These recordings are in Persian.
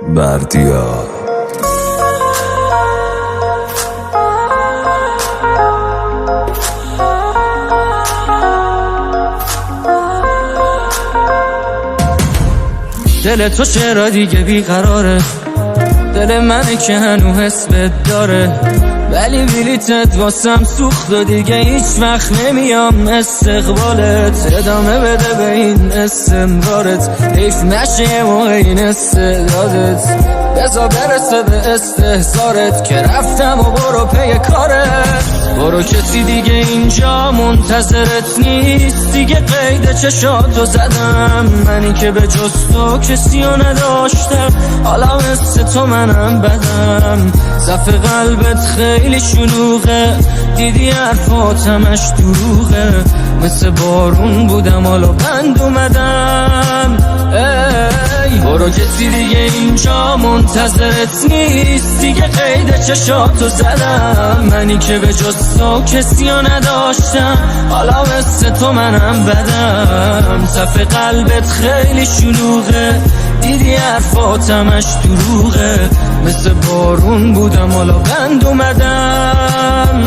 بردیا دل تو چرا دیگه بیقراره، دل منه که هنو حس بد داره، ولی بلیتت واسم سوخت و دیگه هیچ وقت نمیام استقبالت. ادامه بده به این استمرارت، حیف نشه و این استعدادت، بذار برسه به استحضارت که رفتم و برو پی کارت. برو کسی دیگه اینجا منتظرت نیست، دیگه قید چشاتو زدم، منی که به جز تو کسی رو نداشتم، حالا مثل تو منم بدم. صف قلبت خیلی شلوغه، دیدی حرفات همش دروغه، مثل بارون بودم حالا بند اومدم. برو کسی دیگه اینجا منتظرت نیست، دیگه قید چشاتو زدم، منی که به جز تو کسی رو نداشتم، حالا مثل تو منم بدم. صف قلبت خیلی شلوغه، دیدی حرفات همش دروغه، مثل بارون بودم حالا بند اومدم.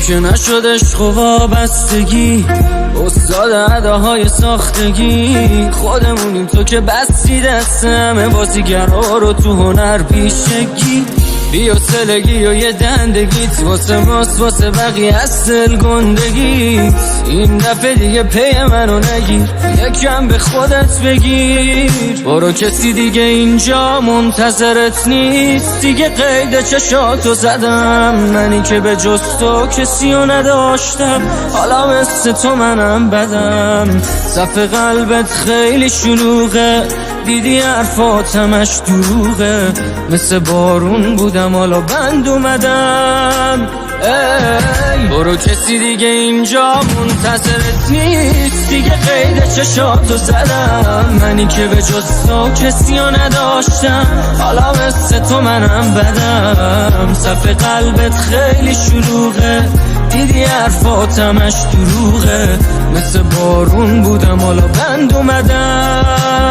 که نشد عشق و وابستگی، استاد اداهای ساختگی، خودمونیم تو که بستی دست همه بازیگرها رو تو هنر بیشگی. بیا سلگی و یه دندگیت واسه ماست، واسه بقیه اصل گندگیت، این دفعه دیگه پی منو نگیر، یکم به خودت بگیر. برو کسی دیگه اینجا منتظرت نیست، دیگه قید چشاتو زدم، منی که به جز تو کسی رو نداشتم، حالا مثل تو منم بدم. صف قلبت خیلی شلوغه، دیدی حرفات همش دروغه، مثل بارون بودم حالا بند اومدم. برو کسی دیگه اینجا منتظرت نیست، دیگه قید چشاتو زدم، منی که به جز تو کسی رو نداشتم، حالا مثل تو منم بدم. صف قلبت خیلی شلوغه، دیدی حرفات همش دروغه، مثل بارون بودم حالا بند اومدم.